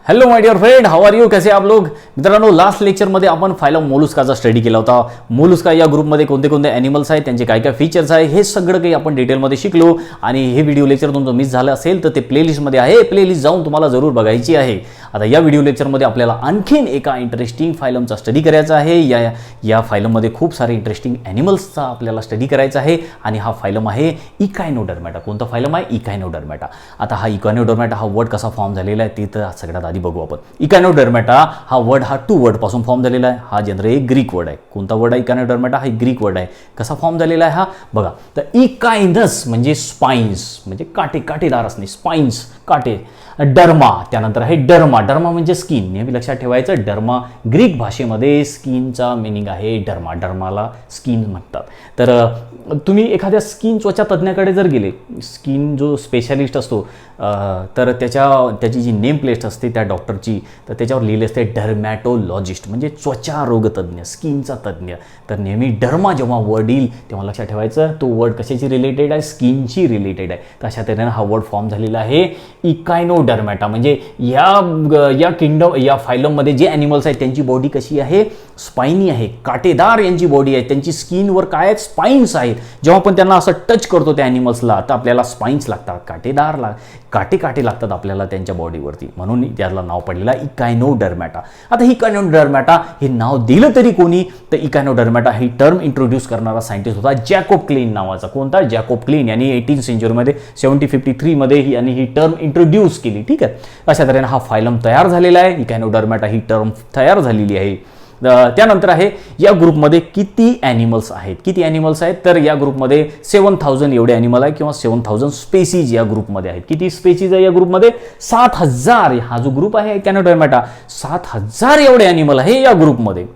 Hello my dear friend, how are you, कैसे आप लोग. मित्रांनो, लास्ट लेक्चरमध्ये आपण फायलम मोलुस्काचा स्टडी केला होता. मोलुस्का या ग्रुपमध्ये कोणते कोणते ॲनिमल्स आहेत, त्यांचे काय काय फीचर्स आहे, हे सगळं काही आपण डिटेलमध्ये शिकलो. आणि हे व्हिडिओ लेक्चर तुमचं मिस झालं असेल तर ते प्लेलिस्टमध्ये आहे, प्लेलिस्ट जाऊन तुम्हाला जरूर बघायची आहे. आता या व्हिडिओ लेक्चरमध्ये आपल्याला आणखीन एका इंटरेस्टिंग फायलमचा स्टडी करायचा आहे. या फायलममध्ये खूप सारे इंटरेस्टिंग ॲनिमल्सचा आपल्याला स्टडी करायचा आहे. आणि हा फायलम आहे इकायनोडर्मॅटा. कोणता फायलम आहे? इकायनोडर्मॅटा. आता हा इकायनोडर्मॅटा हा वर्ड कसा फॉर्म झालेला आहे ते तर सगळ्यात आधी बघू आपण. इकायनोडर्मॅटा हा वर्ड हा 2 वर्ड पासून फॉर्म झालेला आहे. हा जनरली एक ग्रीक वर्ड आहे. कोणता वर्ड आहे? इकायनोडर्मॅटा हा ग्रीक वर्ड आहे. कसा फॉर्म झालेला आहे हा बघा. तर इकायनस म्हणजे स्पाइन्स, म्हणजे काटे, काटेदार असणे, स्पाइन्स काटे. डर्मा, त्यानंतर आहे डर्मा. डर्मा म्हणजे स्किन. नेहमी लक्षात ठेवायचं, डर्मा ग्रीक भाषेमध्ये स्किनचा मिनिंग आहे डर्मा. डर्माला स्किन म्हणतात. तर तुम्ही एखाद्या स्किन त्वचा तज्ज्ञाकडे जर गेले, स्किन जो स्पेशालिस्ट असतो, तर त्याची जी नेम प्लेट असते त्या डॉक्टरची, तर त्याच्यावर लिहिले असते डर्मॅटोलॉजिस्ट, म्हणजे त्वचा रोगतज्ञ, स्किनचा तज्ज्ञ. तर नेहमी डर्मा जेव्हा वर्ड येईल तेव्हा लक्षात ठेवायचं तो वर्ड कशाची रिलेटेड आहे? स्किनची रिलेटेड आहे. तर अशा तऱ्हेनं हा वर्ड फॉर्म झालेला आहे इकायनोडर्मॅटा. म्हणजे या फायलममध्ये जे ॲनिमल्स आहेत त्यांची बॉडी कशी आहे? स्पाइनी आहे, काटेदार यांची बॉडी आहे. त्यांची स्किनवर काय आहेत? स्पाइन्स आहेत. जेव्हा आपण त्यांना असं टच करतो त्या ॲनिमल्सला तर आपल्याला स्पाइन्स लागतात, काटे लागतात आपल्याला त्यांच्या बॉडीवरती. म्हणून त्याला नाव पडलेलं आहे इकायनोडर्मॅटा. आता इकायनोडर्मॅटा हे नाव दिलं तरी कोणी? तर इकायनोडर्मॅटा ही टर्म इंट्रोड्यूस करणारा सायंटिस्ट होता जॅकोब क्लीन नावाचा. कोणता? Jacob clean. यांनी 18th सेंचुरीमध्ये 1753 मध्ये यांनी ही टर्म इंट्रोड्यूस केली. ठीक आहे. अशा तऱ्हेने हा फायलम तयार झालेला आहे. इकायनोडर्मॅटा ही टर्म तयार झालेली आहे. त्यानंतर आहे या ग्रुपमध्ये किती ॲनिमल्स आहेत? किती ॲनिमल्स आहेत? तर या ग्रुपमध्ये 7000 एवढे ॲनिमल आहे किंवा 7000 स्पेसीज या ग्रुपमध्ये आहेत. किती स्पेसीज आहे या ग्रुपमध्ये? 7000. हा जो ग्रुप आहे इकायनोडर्मॅटा, 7000 एवढे ॲनिमल आहे या ग्रुपमध्ये.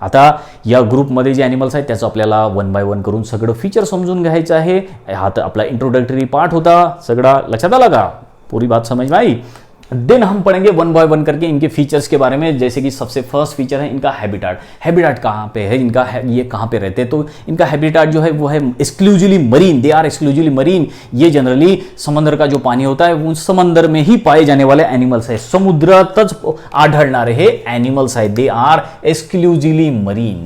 आता या ग्रुपमध्ये जे ॲनिमल्स आहेत त्याचं आपल्याला 1 बाय 1 करून सगळं फीचर समजून घ्यायचं आहे. हा तर आपला इंट्रोडक्टरी पार्ट होता. सगळा लक्षात आला का? पूरी बात समझ में आई? देन हम पढ़ेंगे 1 बाय 1 करके इनके फीचर्स के बारे में. जैसे कि सबसे फर्स्ट फीचर है इनका हैबिटाट. हैबिटाट कहाँ पे है इनका? ये कहाँ पे रहते हैं? तो इनका हैबिटाट जो है वो है exclusively marine. They are exclusively marine. ये जनरली समुद्र का जो पानी होता है वो समंदर में ही पाए जाने वाले एनिमल्स है. समुद्रातच आढळणारे हे एनिमल्स आहेत. They are exclusively marine.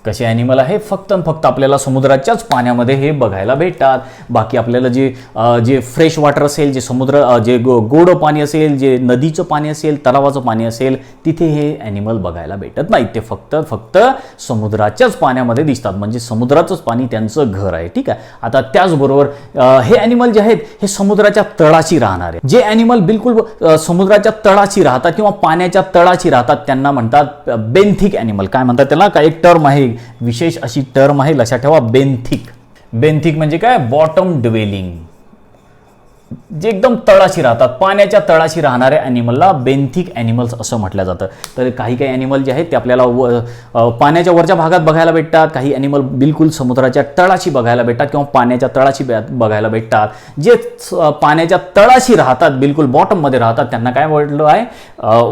कसे ॲनिमल आहे? फक्त आपल्याला समुद्राच्याच पाण्यामध्ये हे बघायला भेटतात. बाकी आपल्याला जे फ्रेश वॉटर असेल, जे गोड पाणी असेल, जे नदीचं पाणी असेल, तलावाचं पाणी असेल, तिथे हे ॲनिमल बघायला भेटत नाहीत. ते फक्त समुद्राच्याच पाण्यामध्ये दिसतात. म्हणजे समुद्राचंच पाणी त्यांचं घर आहे. ठीक आहे. आता त्याचबरोबर हे ॲनिमल जे आहेत हे समुद्राच्या तळाशी राहणारे. जे ॲनिमल बिलकुल समुद्राच्या तळाशी राहतात किंवा पाण्याच्या तळाशी राहतात त्यांना म्हणतात बेंथिक ॲनिमल. काय म्हणतात त्याला? काय एक टर्म आहे, विशेष अशी टर्म आहे, लक्षात ठेवा, बेंथिक. बेंथिक म्हणजे काय? Bottom dwelling. जे एकदम तळाशी राहतात, पाण्याच्या तळाशी राहणाऱ्या ॲनिमलला बेंथिक ॲनिमल्स असं म्हटलं जातं. तर काही ॲनिमल जे आहेत ते आपल्याला पाण्याच्या वरच्या भागात बघायला भेटतात. काही ॲनिमल बिलकुल समुद्राच्या तळाशी बघायला भेटतात किंवा पाण्याच्या तळाशी बघायला भेटतात. जे पाण्याच्या तळाशी राहतात, बिलकुल बॉटममध्ये राहतात, त्यांना काय म्हटलं आहे?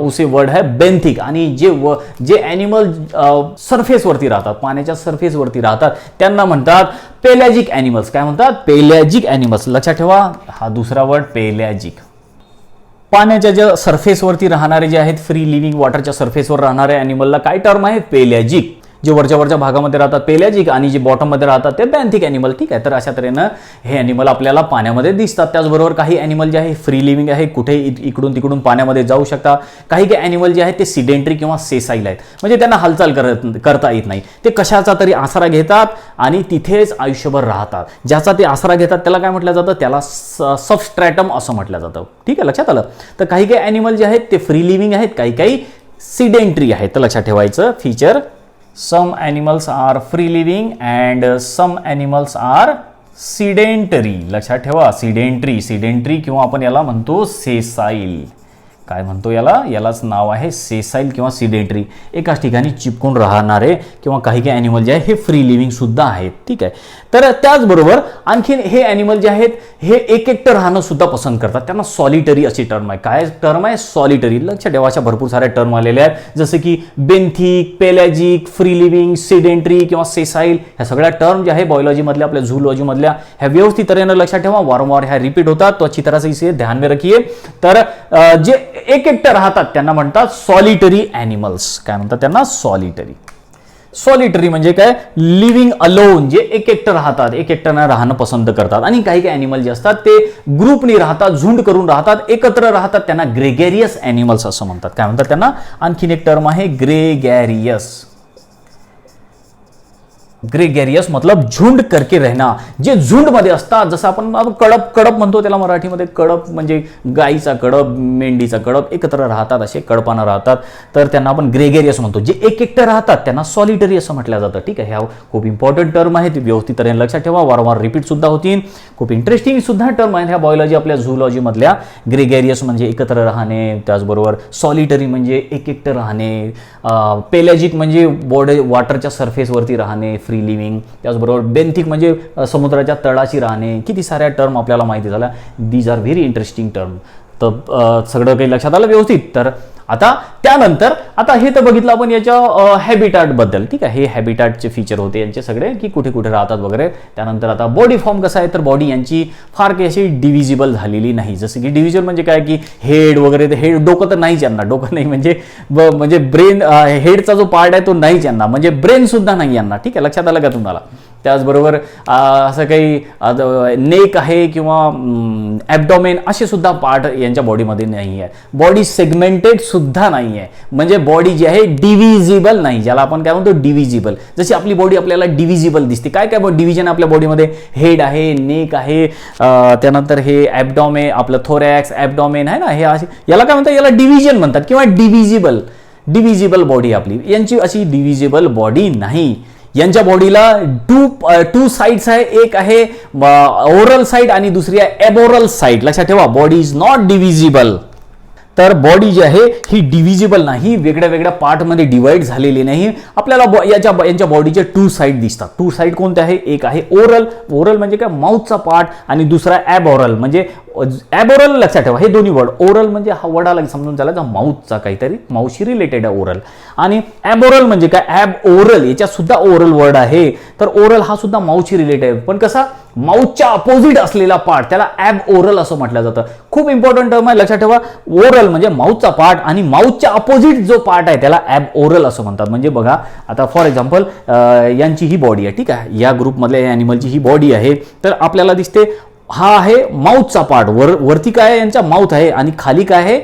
उसे वर्ड आहे बेंथिक. आणि जे ॲनिमल सरफेसवरती राहतात, पाण्याच्या सरफेसवरती राहतात, त्यांना म्हणतात पेलॅजिक ॲनिमल्स. काय म्हणतात? पेलॅजिक ॲनिमल्स. लक्षात ठेवा, हा दुसरा वर्ड पेलॅजिक. पाण्याच्या ज्या सरफेसवरती राहणारे जे आहेत, फ्री लिव्हिंग वॉटरच्या सरफेसवर राहणारे ॲनिमलला काय टर्म आहे? पेलॅजिक. जे वरच्या भागामध्ये राहतात पेलॅजिक आणि जे बॉटममध्ये राहतात ते बेंथिक ॲनिमल. ठीक आहे. तर अशा तऱ्हेनं हे ॲनिमल आपल्याला पाण्यामध्ये दिसतात. त्याचबरोबर काही ॲनिमल जे आहे फ्री लिव्हिंग आहे, कुठे इकडून तिकडून पाण्यामध्ये जाऊ शकतात. काही ॲनिमल जे आहेत ते सिडेंटरी किंवा सेसाईल आहेत, म्हणजे त्यांना हालचाल करता येत नाही. ते कशाचा तरी आसरा घेतात आणि तिथेच आयुष्यभर राहतात. ज्याचा ते आसरा घेतात त्याला काय म्हटलं जातं? त्याला सबस्ट्रॅटम असं म्हटलं जातं. ठीक आहे, लक्षात आलं? तर काही ॲनिमल जे आहेत ते फ्री लिव्हिंग आहेत, काही सिडेंटरी आहेत. तर लक्षात ठेवायचं feature. Some animals are free living and some animals are sedentary. लक्षात ठेवा, सिडेंटरी किंवा आपण याला म्हणतो सेसाईल. काय म्हणतो यालाच नाव आहे सेसाईल किंवा सिडेंटरी. एकाच ठिकाणी चिपकून राहणारे किंवा काही ॲनिमल जे आहे हे फ्री लिव्हिंग सुद्धा आहेत. ठीक आहे. तर त्याचबरोबर आणखीन हे ॲनिमल जे आहेत हे एकटं राहणं सुद्धा पसंत करतात. त्यांना सॉलिटरी अशी टर्म आहे. काय टर्म आहे? सॉलिटरी. लक्षात ठेवा, अशा भरपूर साऱ्या टर्म आलेल्या आहेत, जसे की बेंथिक, पेलॅजिक, फ्री लिव्हिंग, सिडेंटरी किंवा सेसाईल. ह्या सगळ्या टर्म ज्या आहे बायोलॉजीमधल्या, आपल्या झूलॉजीमधल्या, ह्या व्यवस्थित तऱ्हेनं लक्षात ठेवा. वारंवार ह्या रिपीट होतात, तो अच्छी तरह से इसे ध्यान में रखिए. तर जे एक एकटं राहतात त्यांना म्हणतात सॉलिटरी ॲनिमल्स. काय म्हणतात त्यांना? सॉलिटरी. सॉलिटरी म्हणजे काय? लिव्हिंग अलोन, जे एक एकटं राहतात, एक एकट्यानं राहणं पसंत करतात. आणि काही काही ॲनिमल जे असतात ते ग्रुपनी राहतात, झुंड करून राहतात, एकत्र राहतात, त्यांना ग्रेगेरियस ॲनिमल्स असं म्हणतात. काय म्हणतात त्यांना? आणखीन एक टर्म आहे ग्रेगॅरियस. ग्रेगॅरियस मतलब झुंड करके रहना, जे झुंड मध्ये असतात. जसं आपण कडप कडप म्हणतो त्याला मराठीमध्ये. कडप म्हणजे गाईचा कडप, मेंढीचा कडप, एकत्र राहतात, असे कडपानं राहतात, तर त्यांना आपण ग्रेगॅरियस म्हणतो. जे एक एकटं राहतात त्यांना सॉलिटरी असं म्हटलं जातं. ठीक आहे, ह्या खूप इम्पॉर्टंट टर्म आहे, ते व्यवस्थित लक्षात ठेवा, वारंवार रिपीट सुद्धा होतील. खूप इंटरेस्टिंग सुद्धा टर्म आहेत ह्या बायोलॉजी आपल्या झूलॉजी मधल्या. ग्रेगॅरियस म्हणजे एकत्र राहणे, त्याचबरोबर सॉलिटरी म्हणजे एक एकटं राहणे, पेलॅजिक म्हणजे बॉडी वॉटरच्या सरफेसवरती राहणे, फ्री लिव्हिंग, त्याचबरोबर बेंथिक म्हणजे समुद्राच्या तळाशी राहणे. किती साऱ्या टर्म आपल्याला माहिती झाल्या. These are very interesting term. तर सगळं काही लक्षात आलं व्यवस्थित. तर आता त्यानंतर आता हे तर बघितलं आपण याच्या हॅबिटॅट बद्दल. ठीक आहे, हे हॅबिटॅटचे फीचर होते यांचे सगळे, की कुठे कुठे राहतात वगैरे. त्यानंतर आता बॉडी फॉर्म कसा आहे, तर बॉडी यांची फार काही अशी डिव्हिजिबल झालेली नाही. जसं की डिव्हिजन म्हणजे काय, की हेड वगैरे, हेड डोकं तर नाहीच यांना, डोकं नाही म्हणजे ब्रेन, हेडचा जो पार्ट आहे तो नाहीच यांना, म्हणजे ब्रेन सुद्धा नाही यांना. ठीक आहे, लक्षात आलं का तुम्हाला? त्याचबरोबर असं काही नेक आहे किंवा ॲब्डॉमेन असे सुद्धा पार्ट यांच्या बॉडीमध्ये नाही आहे. बॉडी सेगमेंटेड सुद्धा नाही आहे, म्हणजे बॉडी जी आहे डिव्हिजिबल नाही, ज्याला आपण काय म्हणतो डिव्हिजिबल. जशी आपली बॉडी आपल्याला डिव्हिजिबल दिसते. काय काय डिव्हिजन आपल्या बॉडीमध्ये? हेड आहे, नेक आहे, त्यानंतर हे ॲब्डॉमेन, आपलं थोरॅक्स, ॲब्डॉमेन आहे ना, हे असे याला काय म्हणतात? याला डिव्हिजन म्हणतात किंवा डिव्हिजिबल बॉडी आपली. यांची अशी डिव्हिजिबल बॉडी नाही. यांच्या बॉडीला टू साइड्स आहे, एक आहे ओरल साइड आणि दुसरी आहे एबोरल साइड. लक्षात ठेवा, बॉडी इज नॉट डिव्हिजिबल. तर बॉडी जी आहे ही डिव्हिजिबल नाही, वेगळ्या वेगळ्या पार्टमध्ये डिवाइड झालेली नाही. आपल्याला यांच्या बॉडीचे टू साइड दिसतात. टू साइड कोणते आहे? एक आहे ओरल म्हणजे काय? माउथचा पार्ट, आणि दुसरा ॲबोरल म्हणजे ॲबोरल. लक्षात ठेवा हे दोन्ही वर्ड. ओरल म्हणजे हा वर्ड आला समजून चालायचा माउथचा, काहीतरी माउथशी रिलेटेड आहे ओरल. आणि ॲबोरल म्हणजे काय? ॲब ओरल, याच्यात सुद्धा ओरल वर्ड आहे. तर ओरल हा सुद्धा माउथशी रिलेटेड आहे, पण कसा? माउथच्या अपोजिट असलेला पार्ट, त्याला ॲब ओरल असं म्हटलं जातं. खूप इम्पॉर्टंट टर्म आहे, लक्षात ठेवा. ओरल म्हणजे माउथचा पार्ट, आणि माउथच्या अपोजिट जो पार्ट आहे त्याला ॲब ओरल असं म्हणतात. म्हणजे बघा आता फॉर एक्झाम्पल यांची ही बॉडी आहे. ठीक आहे, या ग्रुपमधल्या ॲनिमलची ही बॉडी आहे. तर आपल्याला दिसते हा आहे माउथचा पार्ट. वरती काय आहे? यांचा माउथ आहे, आणि खाली काय आहे?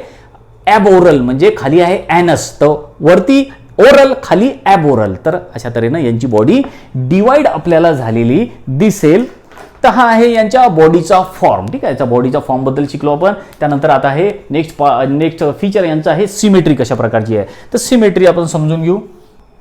ॲब ओरल म्हणजे खाली आहे ॲनस. तर वरती ओरल, खाली ॲब ओरल. तर अशा तऱ्हेनं यांची बॉडी डिवाइड आपल्याला झालेली दिसेल. तर हा आहे यांच्या बॉडीचा फॉर्म. ठीक आहे, याच्या बॉडीचा फॉर्म बद्दल शिकलो आपण. त्यानंतर आता हे नेक्स्ट फीचर यांचं आहे सिमेट्री कशा प्रकारची आहे. तर सिमेट्री आपण समजून घेऊ.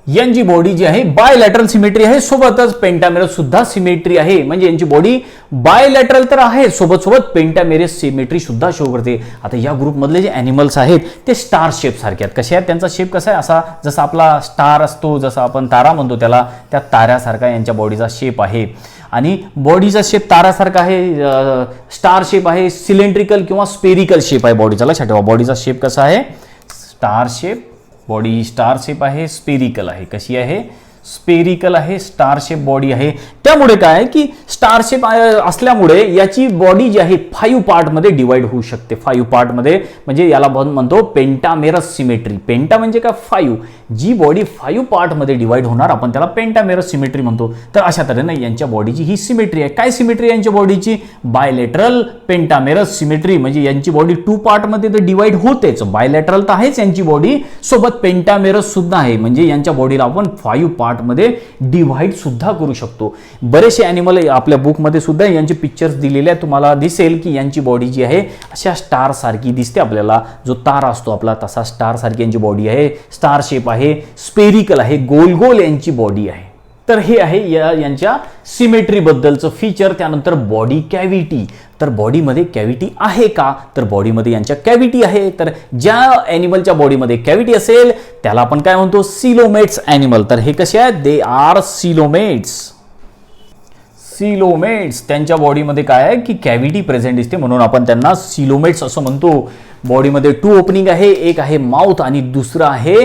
यांची बॉडी जी आहे बायलॅटरल सिमेट्री आहे, सोबतच पेंटामेरस सुद्धा सिमेट्री आहे. म्हणजे यांची बॉडी बायलॅटरल तर आहे, सोबत पेंटामेरस सिमेट्री सुद्धा शो करते. आता या ग्रुपमधले जे ॲनिमल्स आहेत ते स्टार शेप सारखे आहेत. कसे आहेत? त्यांचा शेप कसा आहे? असा जसा आपला स्टार असतो, जसा आपण तारा म्हणतो त्याला, त्या ताऱ्यासारखा यांच्या बॉडीचा शेप आहे. आणि बॉडीचा शेप तारासारखा आहे, स्टार शेप आहे, सिलेंड्रिकल किंवा स्पेरिकल शेप आहे बॉडीचा. लक्षात ठेवा, बॉडीचा शेप कसा आहे? Star shape. Body star shape आहे, स्पेरिकल आहे. कशी आहे? स्पेरिकल आहे, स्टार शेप बॉडी आहे. त्यामुळे काय आहे की स्टार शेप असल्यामुळे याची बॉडी जी आहे 5 पार्टमध्ये डिवाइड होऊ शकते. 5 पार्टमध्ये, म्हणजे याला म्हणतो पेंटामेरस सिमेट्री. पेंटा म्हणजे काय? 5. जी बॉडी 5 पार्टमध्ये डिवाइड होणार आपण त्याला पेंटामेरस सिमेट्री म्हणतो. तर अशा तऱ्हेने यांच्या बॉडीची ही सिमेट्री आहे. काय सिमेट्री आहे यांच्या बॉडीची? Bilateral pentamerous symmetry. म्हणजे यांची बॉडी 2 पार्टमध्ये तर डिवाइड होतेच, बायलॅटरल तर आहेच यांची बॉडी, सोबत पेंटामेरस सुद्धा आहे. म्हणजे यांच्या बॉडीला आपण 5 पार्टमध्ये डिवाइड सुद्धा करू शकतो. बरेचसे ॲनिमल आपल्या बुकमध्ये सुद्धा यांचे पिक्चर्स दिलेले आहेत. तुम्हाला दिसेल की यांची बॉडी जी आहे अशा स्टार सारखी दिसते आपल्याला. जो तारा असतो आपला तसा स्टार सारखी यांची बॉडी आहे. स्टार शेप आहे, स्पेरिकल आहे, गोल गोल यांची बॉडी आहे. तर हे आहे यांच्या सिमेट्री बद्दलचं फीचर. त्यानंतर बॉडी कॅव्हिटी. तर बॉडीमध्ये कॅव्हिटी आहे का? तर बॉडीमध्ये यांच्या कॅव्हिटी आहे. तर ज्या ॲनिमलच्या बॉडीमध्ये कॅव्हिटी असेल त्याला आपण काय म्हणतो? Coelomates animal. तर हे कसे आहेत? They are coelomates. सिलोमेट्स त्यांच्या बॉडीमध्ये काय आहे की कॅव्हिटी प्रेझेंट दिसते, म्हणून आपण त्यांना सिलोमेट्स असं म्हणतो. बॉडीमध्ये 2 ओपनिंग आहे, एक आहे माउथ आणि दुसरं आहे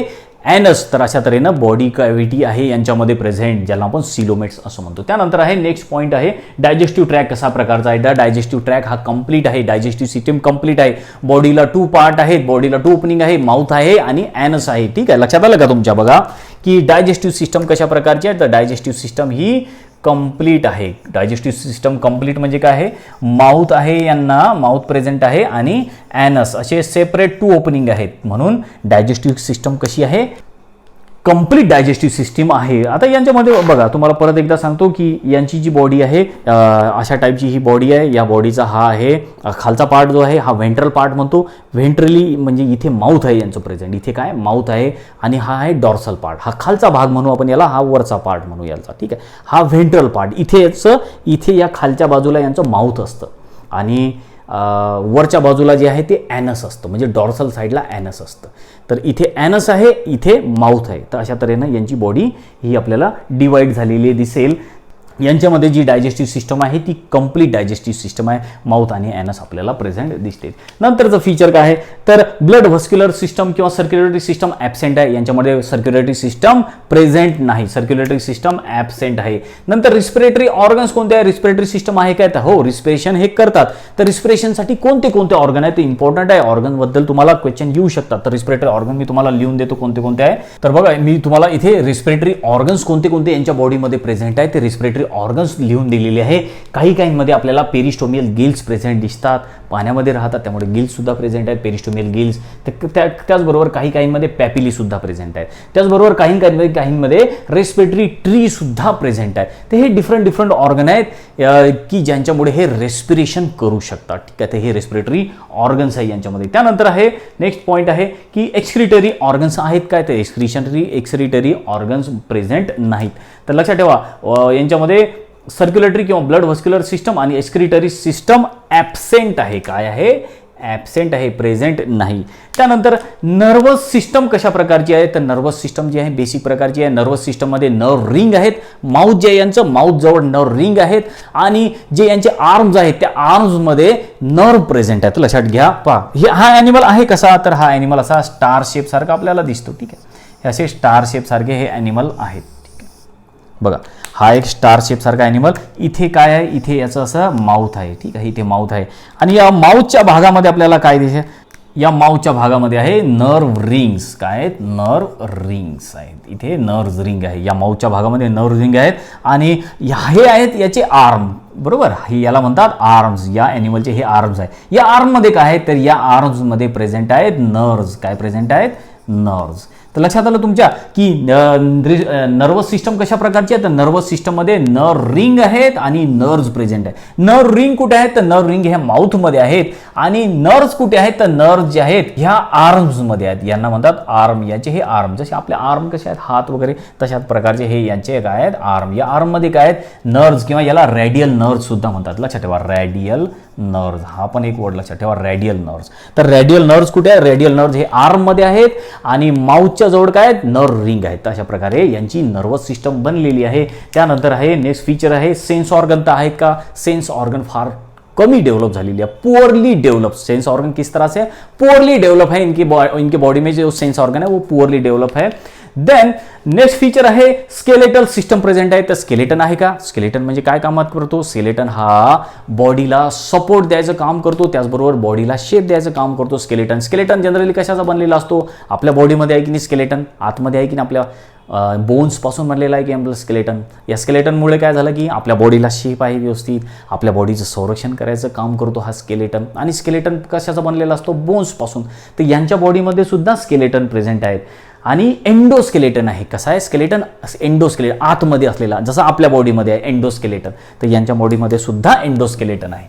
ॲनस, तर अशा तऱ्हेनं बॉडी कॅव्हिटी आहे यांच्यामध्ये प्रेझेंट, ज्याला आपण सिलोमेट्स असं म्हणतो. त्यानंतर आहे नेक्स्ट पॉईंट आहे डायजेस्टिव्ह ट्रॅक कसा प्रकारचा आहे. डायजेस्टिव्ह ट्रॅक हा कंप्लीट आहे, डायजेस्टिव्ह सिस्टीम कंप्लीट आहे. बॉडीला 2 पार्ट आहेत, बॉडीला 2 ओपनिंग आहे, माउथ आहे आणि ॲनस आहे. ठीक आहे, लक्षात आलं का तुमच्या. बघा की डायजेस्टिव्ह सिस्टम कशा प्रकारची आहे, तर डायजेस्टिव्ह सिस्टम ही कंप्लीट आहे. डायजेस्टिव्ह सिस्टम कंप्लीट म्हणजे काय आहे, माउथ आहे, यांना माउथ प्रेझेंट आहे आणि ॲनस असे सेपरेट 2 ओपनिंग आहेत, म्हणून डायजेस्टिव्ह सिस्टम कशी आहे, कंप्लीट डायजेस्टिव्ह सिस्टीम आहे. आता यांच्यामध्ये बघा, तुम्हाला परत एकदा सांगतो की यांची जी बॉडी आहे अशा टाईपची ही बॉडी आहे. या बॉडीचा हा आहे खालचा पार्ट जो आहे हा व्हेंट्रल पार्ट म्हणतो. व्हेंट्रली म्हणजे इथे माउथ आहे यांचं प्रेझेंट, इथे काय माउथ आहे आणि हा आहे डॉर्सल पार्ट, हा खालचा भाग म्हणू आपण याला, हा वरचा पार्ट म्हणू याचा. ठीक आहे, हा व्हेंट्रल पार्ट, इथे या खालच्या बाजूला यांचं माउथ असतं आणि वरच्या बाजूला जे आहे ते ॲनस असतं, म्हणजे डॉर्सल साईडला ॲनस असतं. तर इथे ॲनस आहे, इथे माउथ आहे. तर अशा तऱ्हेनं यांची बॉडी ही आपल्याला डिवाइड झालेली दिसेल. यांच्यामध्ये जी डायजेस्टिव्ह सिस्टम आहे ती कंप्लीट डायजेस्टिव्ह सिस्टम आहे, माउथ आणि ॲनस आपल्याला प्रेझेंट दिसते. नंतरचं फीचर काय आहे, तर ब्लड व्हस्क्युलर सिस्टम किंवा सर्क्युलेटरी सिस्टम ॲबसेंट आहे. यांच्यामध्ये सर्क्युलेटरी सिस्टम प्रेझेंट नाही, सर्क्युलेटरी सिस्टम ॲबसेंट आहे. नंतर रिस्पिरेटरी ऑर्गन्स कोणते आहे, रिस्पिरेटरी सिस्टम आहे काय, तर हो रिस्पिरेशन हे करतात. तर रिस्पिरेशनसाठी कोणते कोणते ऑर्गन आहे ते इम्पॉर्टंट आहे. ऑर्गनबद्दल तुम्हाला क्वेश्चन येऊ शकतात. तर रिस्पिरेटरी ऑर्गन मी तुम्हाला लिहून देतो कोणते कोणते आहे. तर बघा मी तुम्हाला इथे रिस्पिरेटरी ऑर्गन्स कोणते कोणते यांच्या बॉडीमध्ये प्रेझेंट आहे ते रिस्पिरेटरी ऑर्गन्स लिहून दिलेले आहे. काही काहींमध्ये आपल्याला पेरिस्टोमियल गिल्स प्रेझेंट दिसतात, पाण्यामध्ये राहतात त्यामुळे गिल्स सुद्धा प्रेझेंट आहेत, पेरिस्टोमियल गिल्स. त्याचबरोबर काही काहींमध्ये पॅपिली सुद्धा प्रेझेंट आहेत. त्याचबरोबर काहींमध्ये रेस्पिरेटरी ट्री सुद्धा प्रेझेंट आहे. तर हे डिफरंट ऑर्गन आहेत की ज्यांच्यामुळे हे रेस्पिरेशन करू शकतात. ठीक आहे, तर हे रेस्पिरेटरी ऑर्गन्स आहे यांच्यामध्ये. त्यानंतर आहे नेक्स्ट पॉईंट आहे की एक्सक्रिटरी ऑर्गन्स आहेत काय, तर एक्सक्रिटरी ऑर्गन्स प्रेझेंट नाहीत. तर लक्षात ठेवा यांच्यामध्ये सर्क्युलेटरी किंवा ब्लड व्हस्क्युलर सिस्टम आणि एक्सक्रिटरी सिस्टम ॲबसेंट आहे. काय आहे, ॲबसेंट आहे, प्रेझेंट नाही. त्यानंतर नर्वस सिस्टम कशा प्रकारची आहे, तर नर्वस सिस्टम जी आहे बेसिक प्रकारची आहे. नर्वस सिस्टममध्ये नर्व रिंग आहेत, माउथ जे यांचं माउथ जवळ नर्व रिंग आहेत आणि जे यांचे आर्म्स आहेत त्या आर्म्समध्ये नर्व प्रेझेंट आहेत. लक्षात घ्या. पहा हा ॲनिमल आहे कसा, तर हा ॲनिमल असा स्टार शेप सारखा आपल्याला दिसतो. ठीक आहे, हे असे स्टार शेप सारखे हे ॲनिमल आहेत. ठीक आहे, बघा हा एक स्टार शेप सारखा ॲनिमल. इथे काय आहे, इथे याचं असं माउथ आहे. ठीक आहे, इथे माउथ आहे आणि या माउथच्या भागामध्ये आपल्याला काय दिसेल, या माउथच्या भागामध्ये आहे नर्व रिंग्स. काय आहेत, नर्व रिंग्स आहेत. इथे नर्व रिंग आहे, या माउथच्या भागामध्ये नर्व रिंग आहेत आणि हे आहेत याचे आर्म. बरोबर, हे याला म्हणतात आर्म्स. या ॲनिमलचे हे आर्म्स आहे. या आर्ममध्ये काय आहे, तर या आर्म्समध्ये प्रेझेंट आहेत नर्व्स. काय प्रेझेंट आहेत, नर्व्स. तर लक्षात आलं तुमच्या की नर्वस सिस्टम कशा प्रकारची आहे, तर नर्वस सिस्टममध्ये नर्व रिंग आहेत आणि नर्व्स प्रेझेंट आहे. नर्व रिंग कुठे आहेत, तर नर्व रिंग ह्या माउथमध्ये आहेत आणि नर्व्स कुठे आहेत, तर नर्व्स जे आहेत ह्या आर्म्समध्ये आहेत. यांना म्हणतात आर्म. याचे हे आर्म, जसे आपले आर्म कसे आहेत हात वगैरे तशाच प्रकारचे हे यांचे काय आहेत, आर्म. या आर्ममध्ये काय आहेत, नर्व्स किंवा याला रेडियल नर्व्स सुद्धा म्हणतात. लक्षात ठेवा, रेडियल नर्व्स हा पण एक वर्ड लक्षात ठेवा, रेडियल नर्व्स. तर रेडियल नर्व्स कुठे आहे, रेडियल नर्व्स हे आर्ममध्ये आहेत आणि माउथच्या जवळ काय आहेत, नर्व रिंग आहेत. अशा प्रकारे यांची नर्वस सिस्टम बनलेली आहे. त्यानंतर आहे नेक्स्ट फीचर आहे सेन्स ऑर्गन. तर आहेत का, सेन्स ऑर्गन फार कमी डेवलप झालेली है, पुअरली डेवलप। सेंस ऑर्गन किस तरह से पुअरली डेवलप है, इनके बॉडी में जो सेंस ऑर्गन है वो पुअरली डेवलप है। देन नेक्स्ट फीचर आहे स्केलेटल सिस्टम प्रेझेंट आहे। तर स्केलेटन आहे का, स्केलेटन म्हणजे काय कामात करतो, स्केलेटन हा बॉडीला सपोर्ट द्यायचं काम करतो, त्याचबरोबर बॉडीला शेप द्यायचं काम करतो स्केलेटन। स्केलेटन जनरली कशाचा बनलेला असतो, आपल्या बॉडीमध्ये आहे की नाही स्केलेटन, आतमध्ये आहे की नाही आपल्या बोन्स पासून बनलेला आहे की आपलं स्केलेटन। या स्केलेटनमुळे काय झालं की आपल्या बॉडीला शेप आहे व्यवस्थित, आपल्या बॉडीचं संरक्षण करायचं काम करतो हा स्केलेटन। आणि स्केलेटन कशाचा बनलेला असतो, बोन्स पासून। तर यांच्या बॉडीमध्ये सुद्धा स्केलेटन प्रेझेंट आहेत। आणि एंडोस्केलेटन आहे, कसा आहे स्केलेटन, एंडोस्केलेटन आतमध्ये असलेला, जसं आपल्या बॉडीमध्ये आहे एंडोस्केलेटन, तर यांच्या बॉडीमध्ये सुद्धा एंडोस्केलेटन आहे।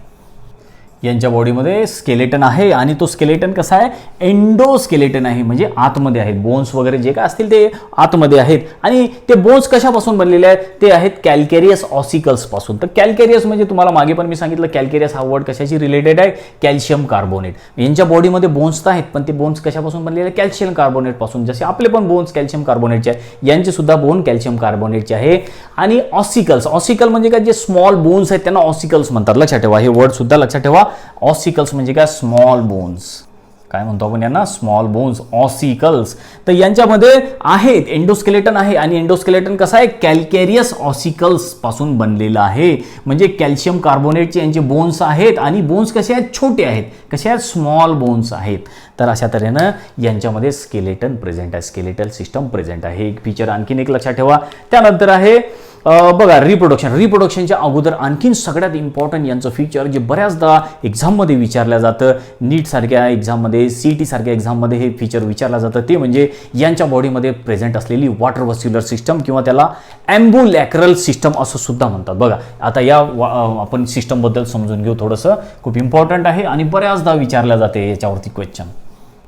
यांच्या बॉडीमध्ये स्केलेटन आहे आणि तो स्केलेटन कसा आहे, एंडोस्केलेटन आहे, म्हणजे आतमध्ये आहे। बोन्स वगैरे जे काय असतील ते आतमध्ये आहेत। आणि ते बोन्स कशापासून बनलेले आहेत, ते आहेत कॅल्केरियस ऑसिकल्स पासून। तर कॅल्केरियस म्हणजे तुम्हाला मागे पण मी सांगितलं, कॅल्केरियस हा वर्ड कशाशी रिलेटेड आहे, कॅल्शियम कार्बोनेट। यांच्या बॉडीमध्ये बोन्स तर आहेत, पण ते बोन्स कशापासून बनलेले आहेत, कॅल्शियम कार्बोनेट पासून। जसे आपले पण बोन्स कॅल्शियम कार्बोनेटचे आहे, यांचे सुद्धा बोन कॅल्शियम कार्बोनेटचे आहे। आणि ऑसिकल्स, ऑसिकल म्हणजे काय, जे स्मॉल बोन्स आहेत त्यांना ऑसिकल्स म्हणतात, लक्षात ठेवा, हे वर्ड सुद्धा लक्षात ठेवा। ऑसिकल्स म्हणजे काय, स्मॉल बोन्स। काय म्हणतो आपण यांना, स्मॉल बोन्स, ऑसिकल्स. तर यांच्यामध्ये आहेत एंडोस्केलेटन आहे, आणि एंडोस्केलेटन कसं आहे, कॅल्केरियस ऑसिकल्स पासून बनलेलं आहे. म्हणजे कॅल्शियम कार्बोनेटचे यांचे बोन्स आहेत, आणि बोन्स कसे आहेत, छोटे आहेत. कसे आहेत, स्मॉल बोन्स आहेत. तर अशा तऱ्हेनं यांच्यामध्ये स्केलेटन प्रेझेंट आहे, स्केलेटल सिस्टम प्रेझेंट आहे. एक फीचर आणखीन एक लक्षात ठेवा. त्यानंतर आहे बघा रिप्रोडक्शन. रिप्रोडक्शनच्या अगोदर आणखीन सगळ्यात इम्पॉर्टंट यांचं फीचर जे बऱ्याचदा एक्झाममध्ये विचारलं जातं, नीट सारख्या एक्झाममध्ये, CET सारख्या एक्झाममध्ये हे फीचर विचारलं जातं, ते म्हणजे यांच्या बॉडीमध्ये प्रेझेंट असलेली वॉटर व्हस्क्युलर सिस्टम, किंवा त्याला ॲम्ब्युलॅक्रल सिस्टम असं सुद्धा म्हणतात. बघा आता या आपण सिस्टमबद्दल समजून घेऊ थोडंसं, खूप इम्पॉर्टंट आहे आणि बऱ्याचदा विचारलं जाते याच्यावरती क्वेश्चन.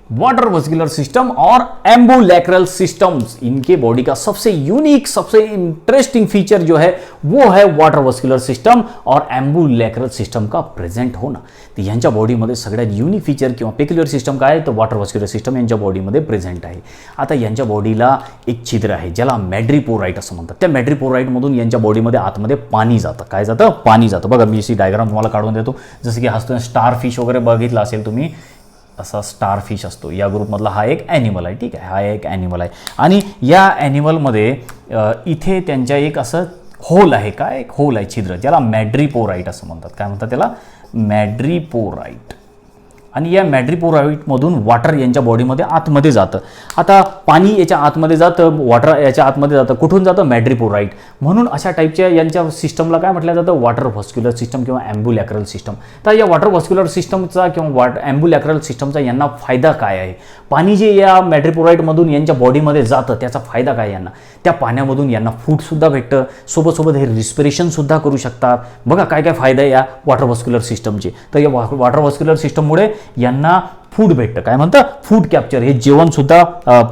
वाटर वस्कुलर सिस्टम और एम्बुलैक्रल सिस्टम्स, इनके बॉडी का सबसे यूनिक, सबसे इंटरेस्टिंग फीचर जो है वो है वाटर वस्कुलर सिस्टम और एम्बुलैक्रल सिस्टम का प्रेझेंट होणं. तर यांच्या बॉडीमध्ये सगळ्यात युनिक फीचर किंवा पेक्युलर सिस्टम काय आहे, तर वॉटर वस्कुलर सिस्टम यांच्या बॉडीमध्ये प्रेझेंट आहे. आता यांच्या बॉडीला एक छिद्र आहे ज्याला मॅड्रिपोराइट असं म्हणतात. त्या मॅड्रिपोराइटमधून यांच्या बॉडीमध्ये आतमध्ये पाणी जातं. काय जातं, पाणी जातं. बघा मी अशी डायग्राम तुम्हाला काढून देतो. जसं की हसतो स्टार फिश वगैरे बघितलं असेल तुम्ही, असा स्टार फिश असतो. या ग्रुपमधला हा एक ॲनिमल आहे, ठीक आहे, हा एक ॲनिमल आहे. आणि या ॲनिमलमध्ये इथे त्यांच्या एक असं होल आहे, काय एक होल आहे, छिद्र, ज्याला मॅड्रिपोराइट असं म्हणतात. काय म्हणतात त्याला, मॅड्रिपोराइट. आणि या मॅड्रिपोराइटमधून वॉटर यांच्या बॉडीमध्ये आतमध्ये जातं. आता पाणी याच्या आतमध्ये जातं, वॉटर याच्या आतमध्ये जातं. कुठून जातं, मॅड्रिपोराइट. म्हणून अशा टाईपच्या यांच्या सिस्टमला काय म्हटलं जातं, वॉटर व्हस्क्युलर सिस्टम किंवा ॲम्ब्युलॅक्रल सिस्टम. तर या वॉटर व्हस्क्युलर सिस्टमचा किंवा ॲम्ब्युलॅक्रल सिस्टमचा यांना फायदा काय आहे, पाणी जे या मॅड्रिपोराइटमधून यांच्या बॉडीमध्ये जातं त्याचा फायदा काय यांना, त्या पाण्यामधून यांना फूडसुद्धा भेटतं, सोबत हे रिस्पिरेशनसुद्धा करू शकतात. बघा काय काय फायदा आहे या वॉटर व्हस्क्युलर सिस्टमचे. तर या वॉटर व्हस्क्युलर सिस्टममुळे यांना फूड भेटतं. काय म्हणतं, फूड कॅप्चर. हे जेवणसुद्धा,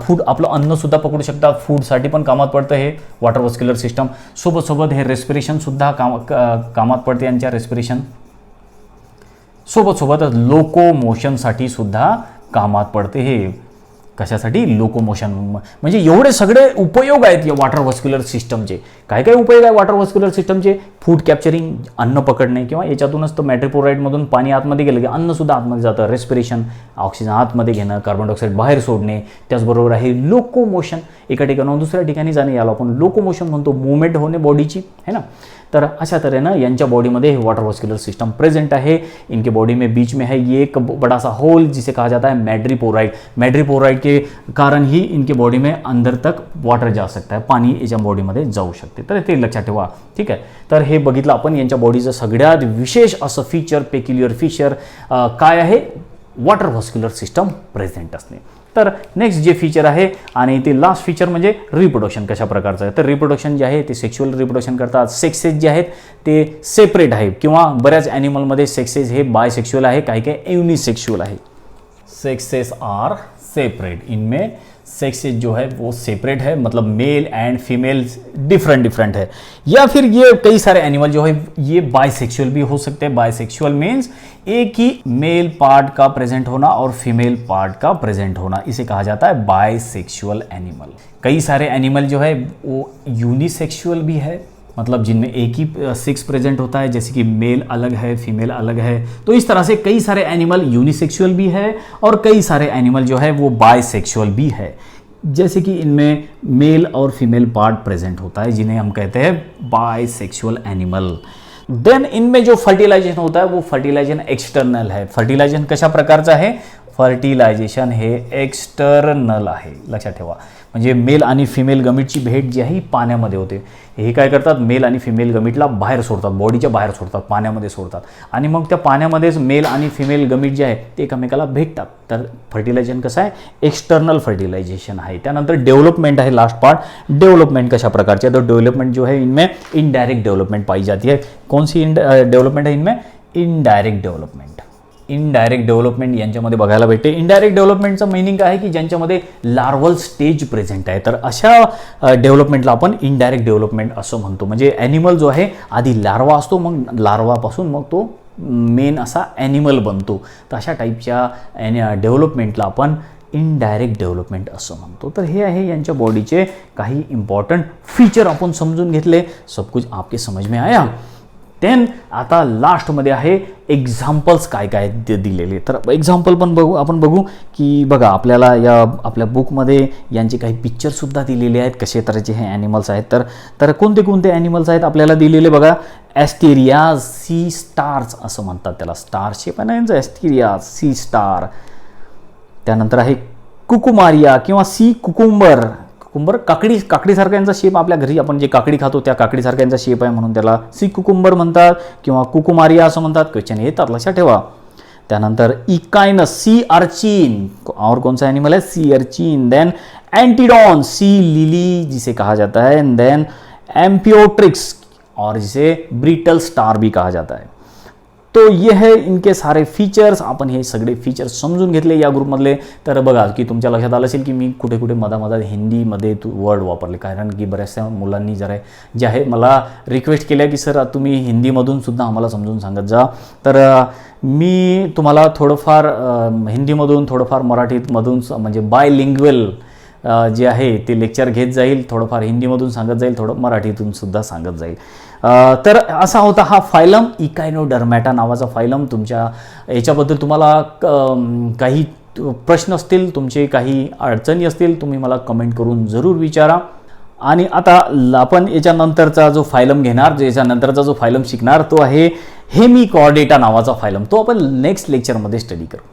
फूड आपलं अन्नसुद्धा पकडू शकतात, फूडसाठी पण कामात पडतं हे वॉटर व्हस्क्युलर सिस्टम. सोबत हे रेस्पिरेशनसुद्धा कामात पडते यांच्या रेस्पिरेशन. सोबत लोकोमोशनसाठी सुद्धा कामात पडते हे. कशासाठी, लोकोमोशन. म्हणजे एवढे सगळे उपयोग आहेत या वॉटर व्हस्क्युलर सिस्टमचे. काय काय उपयोग आहे वॉटर व्हस्क्युलर सिस्टमचे, फूड कॅप्चरिंग, अन्न पकडणे, किंवा याच्यातूनच तर मॅड्रिपोराइटमधून पाणी आतमध्ये गेलं की अन्नसुद्धा आतमध्ये जातं, रेस्पिरेशन, ऑक्सिजन आतमध्ये घेणं, कार्बन डायऑक्साईड बाहेर सोडणे. त्याचबरोबर आहे लोकोमोशन, एका ठिकाणाहून दुसऱ्या ठिकाणी जाणे, याला आपण लोकोमोशन म्हणतो, मूवमेंट होणे बॉडीची, है ना. तर अशा तऱ्हेनं यांच्या बॉडी में वाटर वस्कुलर सिस्टम प्रेजेंट है। इनके बॉडी में बीच में है ये एक बड़ा सा होल जिसे कहा जाता है मैड्रिपोराइट। मैड्रिपोराइट के कारण ही इनके बॉडी में अंदर तक वाटर जा सकता है, पाणी याच्या बॉडीमध्ये जाऊ शकते। तर ते लक्षात ठेवा, ठीक आहे। तर हे बघितलं आपण यांच्या बॉडीचं सगळ्यात विशेष असं फीचर, पेक्युलियर फीचर काय आहे, वॉटर व्हस्क्युलर सिस्टम प्रेझेंट असणे। तर नेक्स्ट जे फीचर आहे आणि ते लास्ट फीचर म्हणजे रिप्रोडक्शन कशा प्रकारचं आहे। तर रिप्रोडक्शन जे आहे ते सेक्शुअल रिप्रोडक्शन करतात। सेक्सेस जे आहेत ते सेपरेट आहे किंवा बऱ्याच ॲनिमलमध्ये सेक्सेस हे बायसेक्शुअल आहे, काही काही युनिसेक्शुअल आहे। सेक्सेस आर सेपरेट, इनमें सेक्सेस जो है वो सेपरेट है, मतलब मेल एंड फीमेल डिफरेंट है। या फिर ये कई सारे एनिमल जो है ये बायसेक्सुअल भी हो सकते हैं। बायसेक्सुअल मीन्स एक ही मेल पार्ट का प्रेजेंट होना और फीमेल पार्ट का प्रेजेंट होना, इसे कहा जाता है बायसेक्सुअल एनिमल। कई सारे एनिमल जो है वो यूनिसेक्सुअल भी है, मतलब जिनमें एक ही सेक्स प्रेजेंट होता है, जैसे कि मेल अलग है फीमेल अलग है। तो इस तरह से कई सारे एनिमल यूनिसेक्सुअल भी है और कई सारे एनिमल जो है वो बायसेक्सुअल भी है, जैसे कि इनमें मेल और फीमेल पार्ट प्रेजेंट होता है, जिन्हें हम कहते हैं बायसेक्सुअल एनिमल। देन इनमें जो फर्टिलाइजेशन होता है वो फर्टिलाइजेशन एक्सटर्नल है। फर्टिलाइजेशन कशा प्रकारचा आहे, फर्टिलायझेशन हे एक्सटर्नल आहे, लक्षात ठेवा। म्हणजे मेल आणि फिमेल गमीटची भेट जी आहे ही पाण्यामध्ये होते। हे काय करतात, मेल आणि फिमेल गमीटला बाहेर सोडतात, बॉडीच्या बाहेर सोडतात, पाण्यामध्ये सोडतात आणि मग त्या पाण्यामध्येच मेल आणि फिमेल गमीट जे आहे ते एकमेकाला भेटतात। तर फर्टिलायझेशन कसं आहे, एक्सटर्नल फर्टिलायझेशन आहे। त्यानंतर डेव्हलपमेंट आहे लास्ट पार्ट। डेव्हलपमेंट कशा प्रकारचे आहे, तो डेव्हलपमेंट जो है इनमें इनडायरेक्ट डेव्हलपमेंट पाई जाती है। कौन सी डेव्हलपमेंट है इनमें, इनडायरेक्ट डेव्हलपमेंट। इनडायरेक्ट डेव्हलपमेंट यांच्यामध्ये बघायला भेटते। इनडायरेक्ट डेव्हलपमेंटचं मीनिंग काय आहे की ज्यांच्यामध्ये लार्वल स्टेज प्रेझेंट आहे, तर अशा डेव्हलपमेंटला आपण इनडायरेक्ट डेव्हलपमेंट असं म्हणतो। म्हणजे ॲनिमल जो आहे आधी लार्वा असतो, मग लार्वापासून मग तो मेन असा ॲनिमल बनतो। तर अशा टाईपच्या डेव्हलपमेंटला आपण इनडायरेक्ट डेव्हलपमेंट असं म्हणतो। तर हे आहे यांच्या बॉडीचे काही इम्पॉर्टंट फीचर आपण समजून घेतले। सब कुछ आपके समझ में आया। देन आता लास्टमध्ये आहे एक्झाम्पल्स काय काय दिलेले. तर एक्झाम्पल पण आपण बघू की बघा आपल्याला या आपल्या बुकमध्ये यांचे काही पिक्चरसुद्धा दिलेले आहेत, कसे तऱ्हेचे हे ॲनिमल्स आहेत. तर कोणते कोणते ॲनिमल्स आहेत आपल्याला दिलेले बघा. ॲस्टेरियाज, सी स्टार्स असं म्हणतात त्याला, स्टार शेप आहे ना यांचं, ॲस्टेरियाज, सी स्टार. त्यानंतर आहे कुकुमारिया किंवा सी कुकुंबर. कुकुंबर काकडीसारखा यांचा शेप, आपल्या घरी आपण जे काकडी खातो त्या काकडीसारखा यांचा शेप आहे म्हणून त्याला सी कुकुंबर म्हणतात किंवा कुकुमारिया असं म्हणतात. क्वेश्चन येतात, लक्षात ठेवा. त्यानंतर इकायनस, सी अर्चिन. और कौन सा एनिमल है? Sea urchin. Then Antedon, sea lily जिसे कहा जाता है. एंड देन एम्पियोट्रिक्स और जिसे ब्रिटल स्टार भी कहा जाता है. तो ये है इनके सारे फीचर्स. आपण हे सगळे फीचर्स समजून घेतले या ग्रुपमधले. तर बघा की तुमच्या लक्षात आलं असेल की मी कुठे कुठे मधामधात हिंदीमध्ये वर्ड वापरले, कारण की बऱ्याचशा मुलांनी जरा जे आहे मला रिक्वेस्ट केल्या की सर तुम्ही हिंदीमधून सुद्धा आम्हाला समजून सांगत जा. तर मी तुम्हाला थोडंफार हिंदीमधून थोडंफार मराठीमधून म्हणजे बायलिंग्वल जे आहे ते लेक्चर घेत जाईल. थोडंफार हिंदीमधून सांगत जाईल, थोडं मराठीतून सुद्धा सांगत जाईल. तर असा होता हा फायलम, इकायनोडर्मॅटा नावाचा फायलम. तुमच्या याच्याबद्दल तुम्हाला काही प्रश्न असतील, तुमचे काही अडचणी असतील, तुम्ही मला कमेंट करून जरूर विचारा. आणि आता आपण याच्यानंतरचा जो फायलम घेणार, याच्यानंतरचा जो फायलम शिकणार तो आहे हेमिकॉर्डेटा नावाचा फायलम. तो आपण नेक्स्ट लेक्चरमध्ये स्टडी करू.